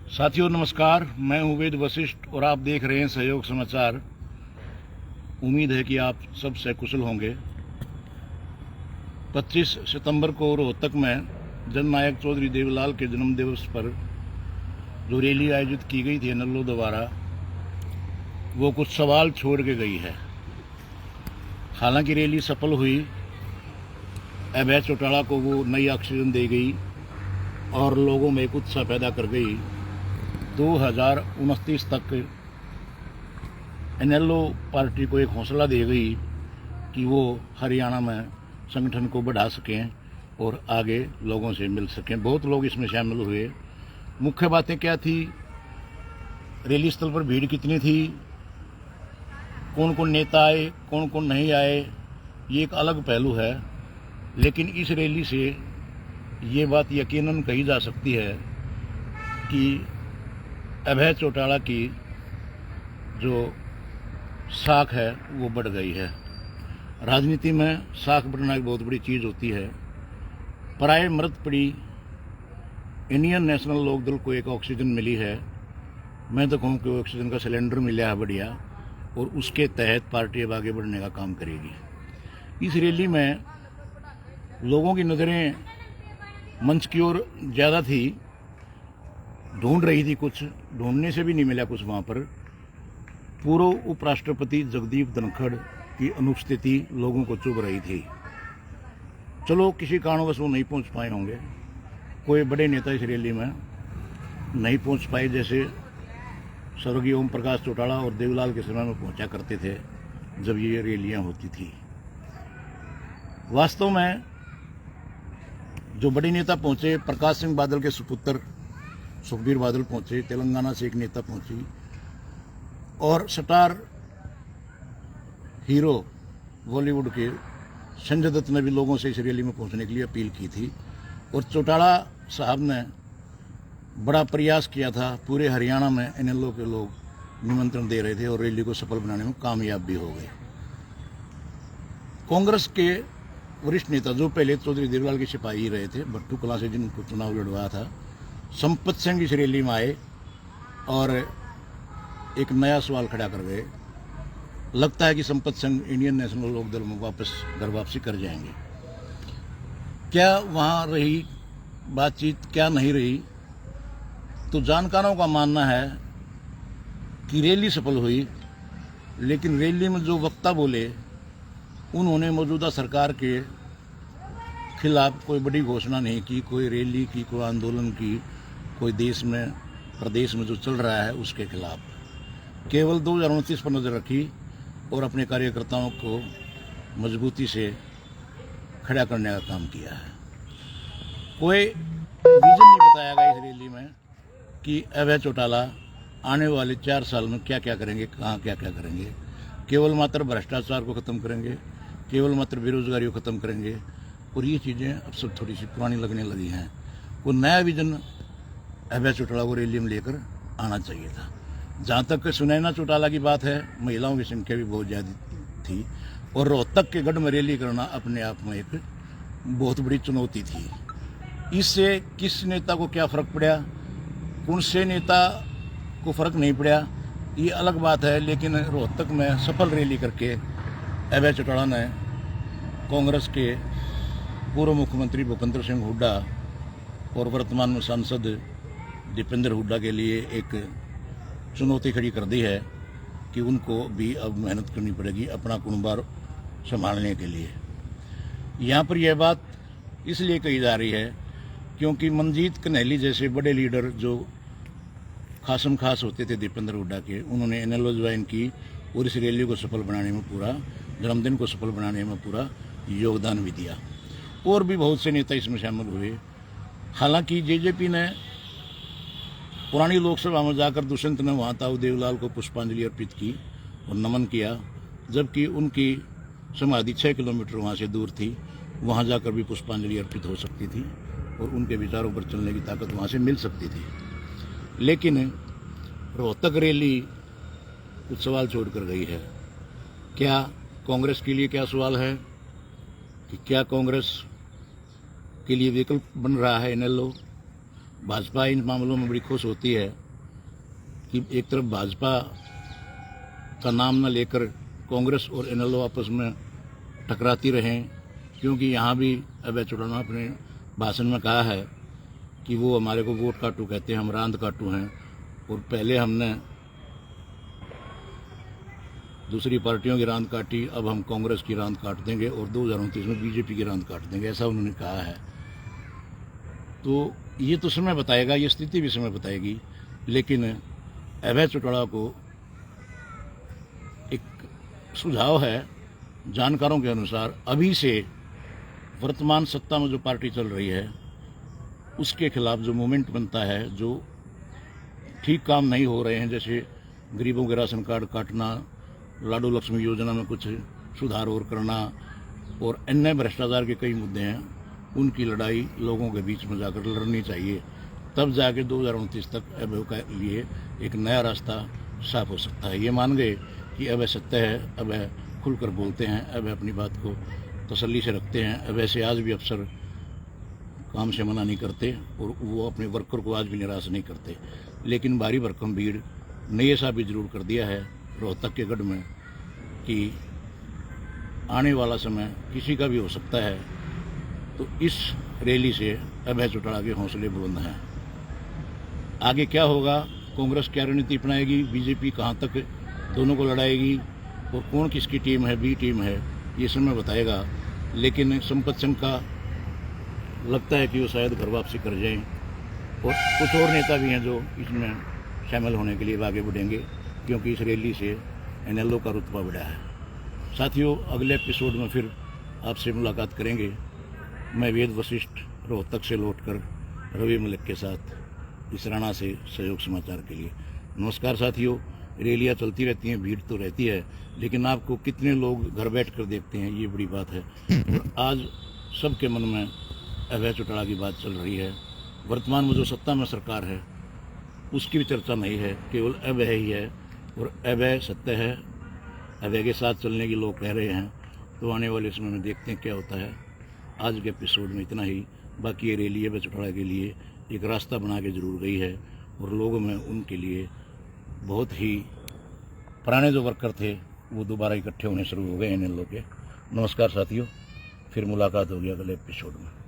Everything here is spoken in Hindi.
साथियों नमस्कार, मैं हूँ वेद वशिष्ठ और आप देख रहे हैं सहयोग समाचार। उम्मीद है कि आप सब सकुशल होंगे। 25 सितंबर को रोहतक में जननायक चौधरी देवलाल के जन्म दिवस पर जो रैली आयोजित की गई थी एनएलओ द्वारा, वो कुछ सवाल छोड़ के गई है। हालांकि रैली सफल हुई, अभय चौटाला को वो नई ऑक्सीजन दे गई और लोगों में एक उत्साह पैदा कर गई। 2029 तक एनएलओ पार्टी को एक हौसला दे गई कि वो हरियाणा में संगठन को बढ़ा सकें और आगे लोगों से मिल सकें। बहुत लोग इसमें शामिल हुए। मुख्य बातें क्या थी, रैली स्थल पर भीड़ कितनी थी, कौन कौन नेता आए, कौन कौन नहीं आए, ये एक अलग पहलू है। लेकिन इस रैली से ये बात यकीनन कही जा सकती है कि अभय चौटाला की जो साख है वो बढ़ गई है। राजनीति में साख बढ़ना एक बहुत बड़ी चीज़ होती है। पराये मृत पड़ी इंडियन नेशनल लोकदल को एक ऑक्सीजन मिली है। मैं तो कहूँ कि ऑक्सीजन का सिलेंडर मिला है बढ़िया, और उसके तहत पार्टी अब आगे बढ़ने का काम करेगी। इस रैली में लोगों की नज़रें मंच की ओर ज़्यादा थी, ढूंढ रही थी, कुछ ढूंढने से भी नहीं मिला कुछ वहाँ पर। पूर्व उपराष्ट्रपति जगदीप धनखड़ की अनुपस्थिति लोगों को चुभ रही थी। चलो किसी कारणवश वो नहीं पहुँच पाए होंगे, कोई बड़े नेता इस रैली में नहीं पहुँच पाए, जैसे स्वर्गीय ओम प्रकाश चौटाला और देवलाल के समय में पहुँचा करते थे जब ये रैलियाँ होती थी। वास्तव में जो बड़े नेता पहुँचे, प्रकाश सिंह बादल के सुपुत्र सुखबीर बादल पहुँचे, तेलंगाना से एक नेता पहुँची, और स्टार हीरो बॉलीवुड के संजय दत्त ने भी लोगों से इस रैली में पहुँचने के लिए अपील की थी। और चौटाला साहब ने बड़ा प्रयास किया था। पूरे हरियाणा में एनएलओ के लोग निमंत्रण दे रहे थे और रैली को सफल बनाने में कामयाब भी हो गए। कांग्रेस के वरिष्ठ नेता जो पहले चौधरी देवलाल के सिपाही रहे थे, भट्टू कला से जिनको चुनाव लड़वाया था, संपत सिंह इस रैली में आए और एक नया सवाल खड़ा कर गए। लगता है कि संपत सिंह इंडियन नेशनल लोकदल में वापस घर वापसी कर जाएंगे। क्या वहाँ रही बातचीत, क्या नहीं रही, तो जानकारों का मानना है कि रैली सफल हुई, लेकिन रैली में जो वक्ता बोले उन्होंने मौजूदा सरकार के खिलाफ कोई बड़ी घोषणा नहीं की, कोई रैली की, कोई आंदोलन की, कोई देश में प्रदेश में जो चल रहा है उसके खिलाफ। केवल 2029 पर नज़र रखी और अपने कार्यकर्ताओं को मजबूती से खड़ा करने का काम किया है। कोई विजन नहीं बताया गया इस रैली में कि अभय चौटाला आने वाले 4 साल में क्या क्या करेंगे, कहाँ क्या क्या करेंगे। केवल मात्र भ्रष्टाचार को ख़त्म करेंगे, केवल मात्र बेरोजगारी को ख़त्म करेंगे, और ये चीज़ें अब सब थोड़ी सी पुरानी लगने लगी हैं। वो नया विजन अभय चौटाला को रैली में लेकर आना चाहिए था। जहाँ तक सुनैना चौटाला की बात है, महिलाओं की संख्या भी बहुत ज़्यादा थी, और रोहतक के गढ़ में रैली करना अपने आप में एक बहुत बड़ी चुनौती थी। इससे किस नेता को क्या फ़र्क पड़ा, कौन से नेता को फ़र्क नहीं पड़ा, ये अलग बात है। लेकिन रोहतक में सफल रैली करके अभय चौटाला ने कांग्रेस के पूर्व मुख्यमंत्री भूपेंद्र सिंह हुड्डा और वर्तमान में सांसद दीपेंद्र हुड्डा के लिए एक चुनौती खड़ी कर दी है कि उनको भी अब मेहनत करनी पड़ेगी अपना कुनबार संभालने के लिए। यहाँ पर यह बात इसलिए कही जा रही है क्योंकि मनजीत कन्हैली जैसे बड़े लीडर जो खासम खास होते थे दीपेंद्र हुड्डा के, उन्होंने एनएलओ ज्वाइन की और इस रैली को सफल बनाने में पूरा, जन्मदिन को सफल बनाने में पूरा योगदान भी दिया। और भी बहुत से नेता इसमें शामिल हुए। हालांकि जेजेपी ने पुरानी लोकसभा में जाकर दुष्यंत ने वहाँ ताऊ देवलाल को पुष्पांजलि अर्पित की और नमन किया, जबकि उनकी समाधि 6 किलोमीटर वहाँ से दूर थी। वहाँ जाकर भी पुष्पांजलि अर्पित हो सकती थी और उनके विचारों पर चलने की ताकत वहाँ से मिल सकती थी। लेकिन रोहतक रैली कुछ सवाल छोड़ कर गई है। क्या कांग्रेस के लिए क्या सवाल है कि क्या कांग्रेस के लिए विकल्प बन रहा है एनएलओ? भाजपा इन मामलों में बड़ी खुश होती है कि एक तरफ भाजपा का नाम न लेकर कांग्रेस और इनेलो आपस में टकराती रहें, क्योंकि यहाँ भी अभय चौटाला अपने भाषण में कहा है कि वो हमारे को वोट काटू कहते हैं, हम रांद काटू हैं, और पहले हमने दूसरी पार्टियों की रांद काटी, अब हम कांग्रेस की रांद काट देंगे और 2029 में बीजेपी की रांद काट देंगे, ऐसा उन्होंने कहा है। तो ये तो समय बताएगा, ये स्थिति भी समय बताएगी, लेकिन अभय चौटाला को एक सुझाव है जानकारों के अनुसार, अभी से वर्तमान सत्ता में जो पार्टी चल रही है उसके खिलाफ जो मूवमेंट बनता है, जो ठीक काम नहीं हो रहे हैं, जैसे गरीबों के राशन कार्ड काटना, लाडू लक्ष्मी योजना में कुछ सुधार और करना, और अन्य भ्रष्टाचार के कई मुद्दे हैं, उनकी लड़ाई लोगों के बीच में जाकर लड़नी चाहिए। तब जाके 2029 तक अभय के लिए एक नया रास्ता साफ हो सकता है। ये मान गए कि अभय सत्य है, अभय खुलकर बोलते हैं, अभय अपनी बात को तसल्ली से रखते हैं, अभय से आज भी अफसर काम से मना नहीं करते और वो अपने वर्कर को आज भी निराश नहीं करते। लेकिन भारी भरकम भीड़ ने ये साबित जरूर कर दिया है रोहतक के गढ़ में कि आने वाला समय किसी का भी हो सकता है। तो इस रैली से अभय चौटाला के हौसले बुलंद हैं। आगे क्या होगा, कांग्रेस क्या रणनीति अपनाएगी, बीजेपी कहाँ तक दोनों को लड़ाएगी और कौन किसकी टीम है, बी टीम है, ये समय बताएगा। लेकिन संपत सिंह का लगता है कि वो शायद घर वापसी कर जाएं, और कुछ और नेता भी हैं जो इसमें शामिल होने के लिए आगे बढ़ेंगे, क्योंकि इस रैली से इनेलो का रुतबा बढ़ा है। साथियों, अगले एपिसोड में फिर आपसे मुलाकात करेंगे। मैं वेद वशिष्ठ, रोहतक से लौटकर रवि मलिक के साथ इस राणा से सहयोग समाचार के लिए। नमस्कार साथियों, रैलियाँ चलती रहती हैं, भीड़ तो रहती है, लेकिन आपको कितने लोग घर बैठ कर देखते हैं, ये बड़ी बात है। और आज सबके मन में अभय चौटाला की बात चल रही है। वर्तमान में जो सत्ता में सरकार है उसकी भी चर्चा नहीं है, केवल अभय ही है, और अभय सत्य है, अभय के साथ चलने की लोग कह रहे हैं। तो आने वाले समय में देखते हैं क्या होता है। आज के एपिसोड में इतना ही। बाकी ये रैली अभय चौटाला के लिए एक रास्ता बना के जरूर गई है, और लोगों में उनके लिए बहुत ही पुराने जो वर्कर थे वो दोबारा इकट्ठे होने शुरू हो गए इन लोग के। नमस्कार साथियों, फिर मुलाकात होगी अगले एपिसोड में।